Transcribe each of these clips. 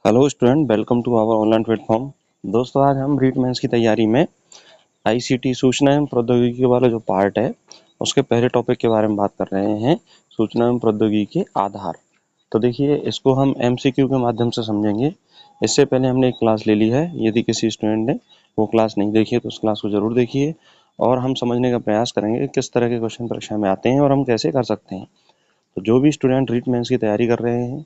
Hello student, welcome to our online platform. दोस्तों, आज हम रीट मेंस की तैयारी में आईसीटी सूचना एवं प्रौद्योगिकी वाला जो पार्ट है उसके पहले टॉपिक के बारे में बात कर रहे हैं, सूचना एवं प्रौद्योगिकी के आधार। तो देखिए, इसको हम एमसीक्यू के माध्यम से समझेंगे। इससे पहले हमने एक क्लास ले ली है। यदि किसी स्टूडेंट ने वो क्लास नहीं देखी है तो उस क्लास को जरूर देखिए और हम समझने का प्रयास करेंगे कि किस तरह के क्वेश्चन परीक्षा में आते हैं और हम कैसे कर सकते हैं। तो जो भी स्टूडेंट रीट मेंस की तैयारी कर रहे हैं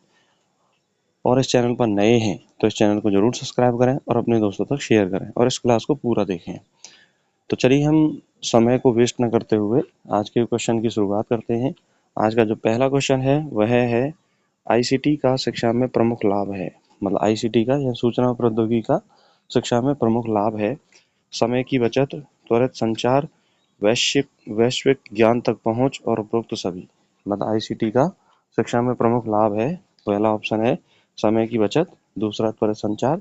और इस चैनल पर नए हैं तो इस चैनल को जरूर सब्सक्राइब करें और अपने दोस्तों तक शेयर करें और इस क्लास को पूरा देखें। तो चलिए, हम समय को वेस्ट न करते हुए आज के क्वेश्चन की शुरुआत करते हैं। आज का जो पहला क्वेश्चन है वह है आईसीटी का शिक्षा में प्रमुख लाभ है। मतलब आईसीटी का या सूचना प्रौद्योगिकी का शिक्षा में प्रमुख लाभ है समय की बचत, त्वरित संचार, वैश्विक वैश्विक ज्ञान तक पहुंच और उपरोक्त सभी। मतलब आईसीटी का शिक्षा में प्रमुख लाभ है, पहला ऑप्शन है समय की बचत, दूसरा त्वरित संचार,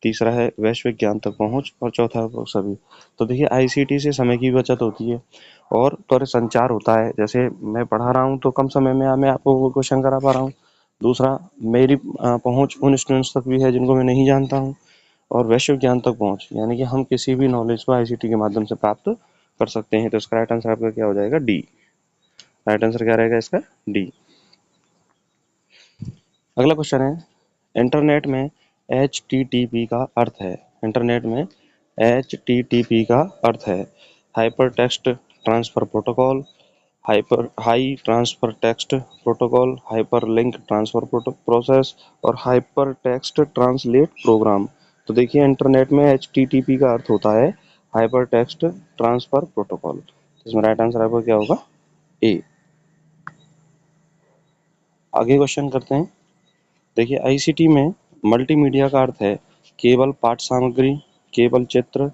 तीसरा है वैश्विक ज्ञान तक पहुंच और चौथा है उपरोक्त सभी। तो देखिए, आईसीटी से समय की बचत होती है और त्वरित संचार होता है। जैसे मैं पढ़ा रहा हूँ तो कम समय में मैं आपको वो क्वेश्चन करा पा रहा हूँ। दूसरा, मेरी पहुंच उन स्टूडेंट्स तक भी है जिनको मैं नहीं जानता हूँ। और वैश्विक ज्ञान तक पहुंच यानी कि हम किसी भी नॉलेज को आईसीटी के माध्यम से प्राप्त कर सकते हैं। तो इसका राइट आंसर आपका क्या हो जाएगा? डी। राइट आंसर क्या रहेगा इसका? डी। अगला क्वेश्चन है इंटरनेट में HTTP का अर्थ है। इंटरनेट में HTTP का अर्थ है hyper text transfer protocol, high transfer text protocol, hyper link transfer process और हाइपर टेक्स्ट ट्रांसलेट प्रोग्राम। तो देखिए, इंटरनेट में HTTP का अर्थ होता है हाइपर टेक्स्ट ट्रांसफर प्रोटोकॉल। इसमें राइट आंसर आपका क्या होगा? ए। आगे क्वेश्चन करते हैं। देखिए, आईसीटी में मल्टीमीडिया का अर्थ है केवल पाठ सामग्री, केवल चित्र,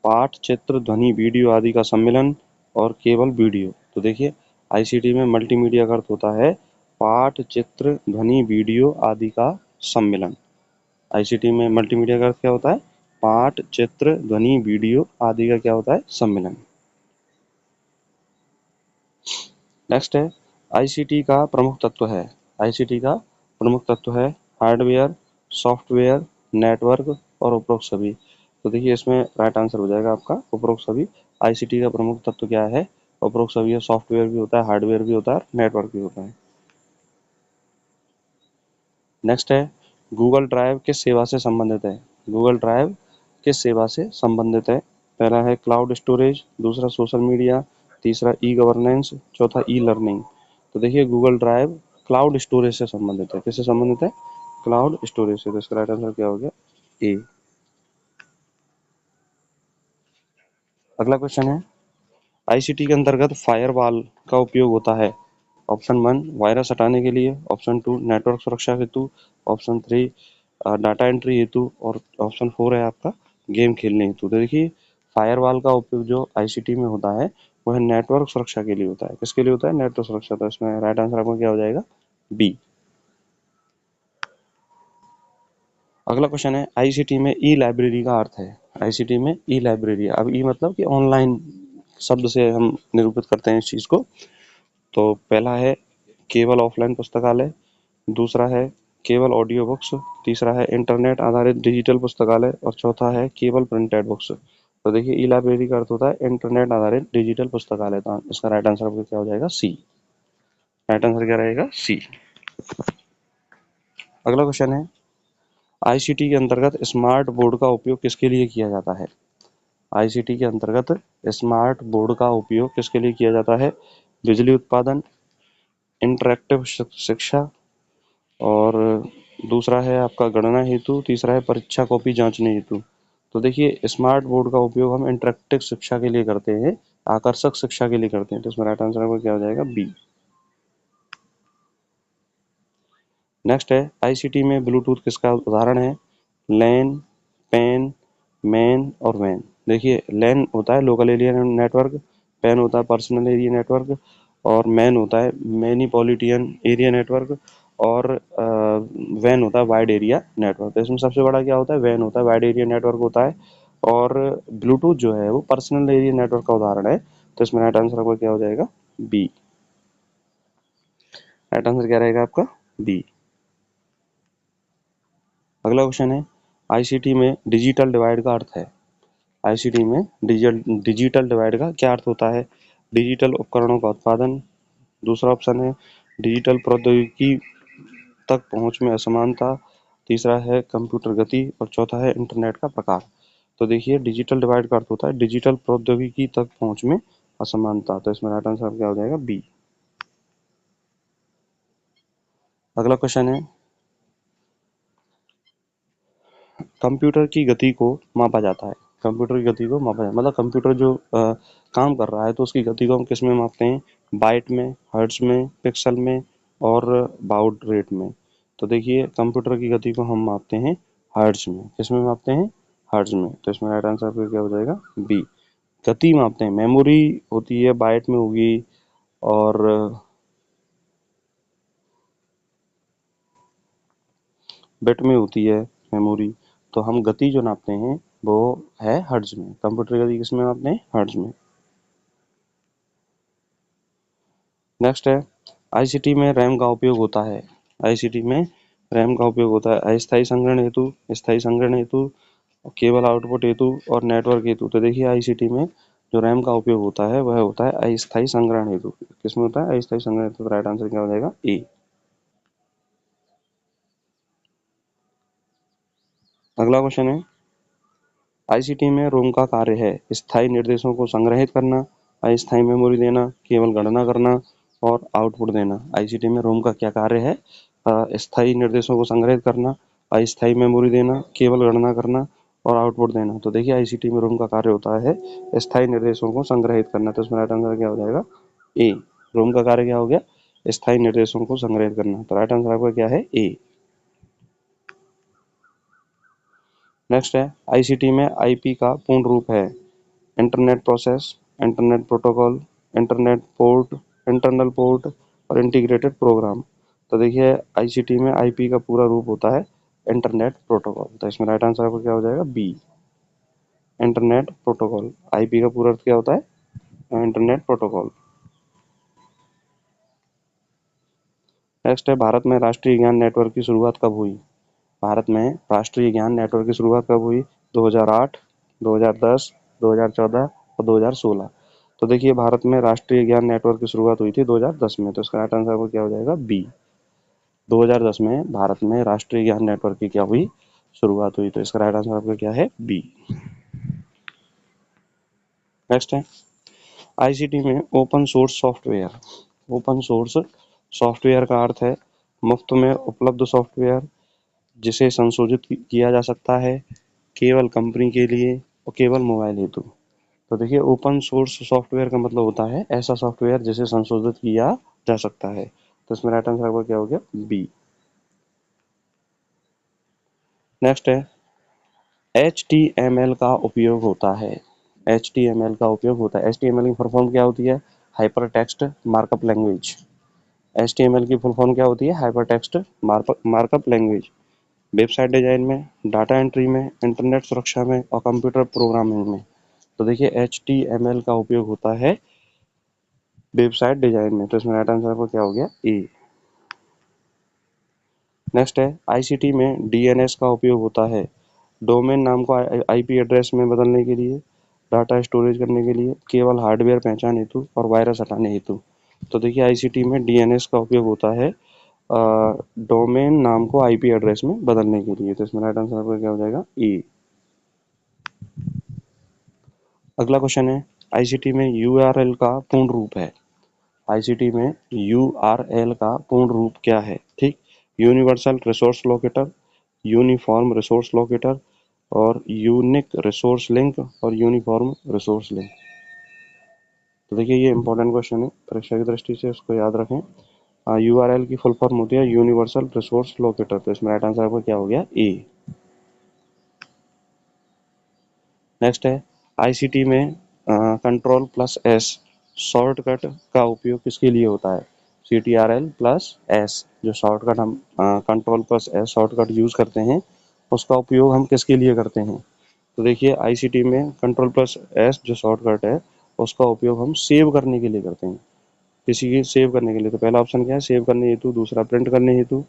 पाठ चित्र ध्वनि वीडियो आदि का सम्मिलन और केवल वीडियो। तो देखिए, आईसीटी में मल्टीमीडिया का अर्थ होता है पाठ चित्र ध्वनि वीडियो आदि का सम्मिलन। आईसीटी में मल्टीमीडिया का अर्थ क्या होता है? पाठ चित्र ध्वनि वीडियो आदि का क्या होता है? सम्मिलन। नेक्स्ट है आईसीटी का प्रमुख तत्व है। आईसीटी का प्रमुख तत्व है हार्डवेयर, सॉफ्टवेयर, नेटवर्क और उपरोक्त सभी। तो देखिए, इसमें राइट आंसर हो जाएगा आपका उपरोक्त सभी। आईसीटी का प्रमुख तत्व क्या है? उपरोक्त सभी है। सॉफ्टवेयर भी होता है, हार्डवेयर भी होता है, नेटवर्क भी होता है। नेक्स्ट है गूगल ड्राइव किस सेवा से संबंधित है? गूगल ड्राइव किस सेवा से संबंधित है? पहला है क्लाउड स्टोरेज, दूसरा सोशल मीडिया, तीसरा ई गवर्नेंस, चौथा ई लर्निंग। तो देखिए, गूगल ड्राइव क्लाउड स्टोरेज से संबंधित है। किससे संबंधित है? क्लाउड स्टोरेज से। तो इसका राइट आंसर क्या हो गया? ए। अगला क्वेश्चन है आईसीटी के अंतर्गत फायरवॉल का उपयोग होता है। ऑप्शन 1 वायरस हटाने के लिए, ऑप्शन 2 नेटवर्क सुरक्षा हेतु, ऑप्शन 3 डाटा एंट्री हेतु और ऑप्शन 4 है आपका गेम खेलने हेतु। तो देखिए, फायरवॉल का उपयोग जो आईसीटी में होता है वह नेटवर्क सुरक्षा के लिए होता है। किसके लिए होता है? नेटवर्क सुरक्षा। तो इसमें राइट आंसर आपका क्या हो जाएगा? बी। अगला क्वेश्चन है आईसीटी में ई लाइब्रेरी का अर्थ है। आईसीटी में ई लाइब्रेरी, अब ई मतलब कि ऑनलाइन शब्द से हम निरूपित करते हैं इस चीज को। तो पहला है केवल ऑफलाइन पुस्तकालय, दूसरा है केवल ऑडियो बुक्स, तीसरा है इंटरनेट आधारित डिजिटल पुस्तकालय और चौथा है केवल प्रिंटेड बुक्स। तो देखिए, ई लाइब्रेरी का अर्थ होता है इंटरनेट आधारित डिजिटल पुस्तकालय। तो इसका राइट आंसर आपका क्या हो जाएगा? सी। राइट आंसर क्या रहेगा? सी। अगला क्वेश्चन है आईसीटी के अंतर्गत स्मार्ट बोर्ड का उपयोग किसके लिए किया जाता है? आईसीटी के अंतर्गत स्मार्ट बोर्ड का उपयोग किसके लिए किया जाता है? बिजली उत्पादन, इंटरैक्टिव शिक्षा और दूसरा है आपका गणना हेतु, तीसरा है परीक्षा कॉपी जांचने हेतु। तो देखिए, स्मार्ट बोर्ड का उपयोग हम इंटरैक्टिव शिक्षा के लिए करते हैं, आकर्षक शिक्षा के लिए करते हैं। तो इसमें राइट आंसर आपका क्या हो जाएगा? बी। नेक्स्ट है आईसीटी में ब्लूटूथ किसका उदाहरण है? लैन, पैन, मैन और वैन। देखिए, लैन होता है लोकल एरिया नेटवर्क, पैन होता है पर्सनल एरिया नेटवर्क और मैन होता है मेनीपॉलिटियन एरिया नेटवर्क और वैन होता है वाइड एरिया नेटवर्क। तो इसमें सबसे बड़ा क्या होता है? वैन होता है, वाइड एरिया नेटवर्क होता है। और ब्लूटूथ जो है वो पर्सनल एरिया नेटवर्क का उदाहरण है। तो इसमें राइट आंसर आपका क्या हो जाएगा? बी। राइट आंसर क्या रहेगा आपका? बी। अगला क्वेश्चन है आईसीटी में डिजिटल डिवाइड का अर्थ है। आईसीटी में डिजिटल डिवाइड का क्या अर्थ होता है? डिजिटल उपकरणों का उत्पादन। दूसरा ऑप्शन है डिजिटल प्रौद्योगिकी तक पहुंच में असमानता। तीसरा है कंप्यूटर गति और चौथा है इंटरनेट का प्रकार। तो देखिए डिजिटल डिवाइड का अर्थ होता है डिजिटल प्रौद्योगिकी तक पहुंच में असमानता। तो इसमें राइट आंसर क्या हो जाएगा? बी। अगला क्वेश्चन है कंप्यूटर की गति को मापा जाता है। कंप्यूटर की गति को मापा जाता है मतलब कंप्यूटर जो काम कर रहा है तो उसकी गति को हम किस में मापते हैं? बाइट में, हर्ट्ज में, पिक्सल में और बाउड रेट में। तो देखिए कंप्यूटर की गति को हम मापते हैं हर्ट्ज में। किस में मापते हैं? हर्ट्ज में। तो इसमें राइट आंसर फिर क्या हो जाएगा? बी। गति मापते हैं, मेमोरी होती है बाइट में होगी और बिट में होती है मेमोरी। तो हम गति जो नापते हैं वो है हर्ट्ज में। कंप्यूटर की गति किस में नापते हैं? हर्ट्ज में। नेक्स्ट है आईसीटी में रैम का उपयोग होता है। आईसीटी में रैम का उपयोग होता है अस्थायी संग्रहण हेतु, स्थायी संग्रहण हेतु, केवल आउटपुट हेतु और नेटवर्क हेतु। तो देखिए आईसीटी में जो रैम का उपयोग होता है वह होता है अस्थायी संग्रहण हेतु। किसमें होता है? अस्थायी संग्रहण हेतु। राइट आंसर क्या हो जाएगा? ए। अगला क्वेश्चन है आईसीटी में रोम का कार्य है स्थायी निर्देशों को संग्रहित करना, अस्थायी मेमोरी देना, केवल गणना करना और आउटपुट देना। आईसीटी में रोम का क्या कार्य है? स्थायी निर्देशों को संग्रहित करना, अस्थायी मेमोरी देना, केवल गणना करना और आउटपुट देना। तो देखिए आईसीटी में रोम का कार्य होता है स्थायी निर्देशों को संग्रहित करना। तो इसमें राइट आंसर क्या हो जाएगा? ए। रोम का कार्य क्या हो गया? स्थायी निर्देशों को संग्रहित करना। तो राइट आंसर आपका क्या है? ए। नेक्स्ट है आईसीटी में आईपी का पूर्ण रूप है internet process, internet protocol, internet port, internal port और इंटीग्रेटेड प्रोग्राम। तो देखिए आईसीटी में आईपी का पूरा रूप होता है इंटरनेट प्रोटोकॉल। तो इसमें राइट आंसर आपका क्या हो जाएगा? बी। Internet protocol. आईपी का पूरा अर्थ क्या होता है? Internet protocol. नेक्स्ट है भारत में राष्ट्रीय ज्ञान नेटवर्क की शुरुआत कब हुई? भारत में राष्ट्रीय ज्ञान नेटवर्क की शुरुआत कब हुई? 2008, 2010, 2014 और 2016। तो देखिए भारत में राष्ट्रीय ज्ञान नेटवर्क की शुरुआत हुई थी 2010 में। तो इसका राइट आंसर क्या हो जाएगा? बी। 2010 में भारत में राष्ट्रीय ज्ञान नेटवर्क की क्या हुई? शुरुआत हुई। तो इसका राइट आंसर आपका क्या है? बी। नेक्स्ट है आईसीटी में open source software. Open source software का अर्थ है मुफ्त में उपलब्ध सॉफ्टवेयर जिसे संशोधित किया जा सकता है केवल कंपनी के लिए और केवल मोबाइल हेतु। तो देखिए ओपन सोर्स सॉफ्टवेयर का मतलब होता है ऐसा सॉफ्टवेयर जिसे संशोधित किया जा सकता है। तो इसमें राइट आंसर आपका क्या हो गया? बी। नेक्स्ट है HTML का उपयोग होता है। HTML का उपयोग होता है। HTML की फुल फॉर्म क्या होती है? Hyper text markup language. HTML की फुल फॉर्म क्या होती है? Hyper text markup language. Website design में, डाटा एंट्री में, इंटरनेट सुरक्षा में और कंप्यूटर प्रोग्रामिंग में। तो देखिए HTML का उपयोग होता है वेबसाइट डिजाइन में। तो इसमें राइट आंसर आपका क्या हो गया? ए। नेक्स्ट है आईसीटी में डीएनएस का उपयोग होता है डोमेन नाम को आईपी एड्रेस में बदलने के लिए, डाटा स्टोरेज करने के लिए, केवल हार्डवेयर पहचान हेतु और वायरस हटाने हेतु। तो देखिए आईसीटी में डीएनएस का उपयोग होता है डोमेन नाम को आईपी एड्रेस में बदलने के लिए। तो इसमें राइट आंसर आपका क्या हो जाएगा? ए। अगला क्वेश्चन है आईसीटी में यूआरएल का पूर्ण रूप है। आईसीटी में यूआरएल का पूर्ण रूप क्या है? ठीक, universal resource locator, uniform resource locator और यूनिक रिसोर्स लिंक और यूनिफॉर्म रिसोर्स लिंक। तो देखिए ये इंपॉर्टेंट क्वेश्चन है, परीक्षा की दृष्टि से उसको याद रखें। यूआरएल की फुल फॉर्म होती है यूनिवर्सल रिसोर्स लोकेटर। तो इसमें राइट आंसर आपका क्या हो गया? ए। नेक्स्ट है आईसीटी में कंट्रोल प्लस एस शॉर्टकट का उपयोग किसके लिए होता है? CTRL प्लस एस जो शॉर्टकट हम control plus S shortcut use करते हैं उसका उपयोग हम किसके लिए करते हैं? तो देखिए आईसीटी में कंट्रोल प्लस एस जो शॉर्टकट है उसका उपयोग हम सेव करने के लिए करते हैं। किसी की सेव करने के लिए। तो पहला ऑप्शन क्या है? सेव करने हेतु, दूसरा प्रिंट करने हेतु,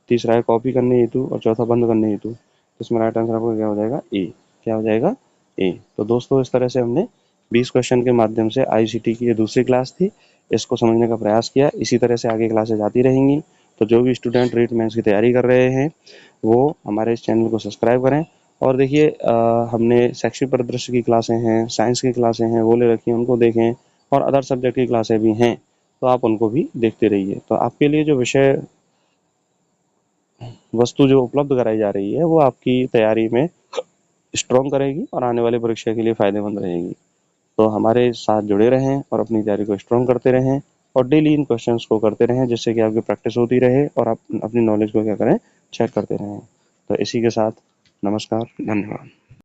तीसरा है कॉपी करने हेतु और चौथा बंद करने हेतु। इसमें राइट आंसर आपका क्या हो जाएगा? ए। क्या हो जाएगा? ए। तो दोस्तों इस तरह से हमने 20 क्वेश्चन के माध्यम से आईसीटी की ये दूसरी क्लास थी, इसको समझने का प्रयास किया। इसी तरह से आगे क्लासेज आती रहेंगी। तो जो भी स्टूडेंट रीट मेंस की तैयारी कर रहे हैं वो हमारे इस चैनल को सब्सक्राइब करें। और देखिए हमने शैक्षिक परिदृश्य की क्लासें हैं, साइंस की क्लासें हैं, वो ले रखी हैं, उनको देखें। और अदर सब्जेक्ट की क्लासें भी हैं, तो आप उनको भी देखते रहिए। तो आपके लिए जो विषय वस्तु जो उपलब्ध कराई जा रही है वो आपकी तैयारी में स्ट्रॉन्ग करेगी और आने वाली परीक्षा के लिए फ़ायदेमंद रहेगी। तो हमारे साथ जुड़े रहें और अपनी तैयारी को स्ट्रॉन्ग करते रहें और डेली इन क्वेश्चंस को करते रहें, जिससे कि आपकी प्रैक्टिस होती रहे और आप अपनी नॉलेज को क्या करें, चेक करते रहें। तो इसी के साथ नमस्कार, धन्यवाद।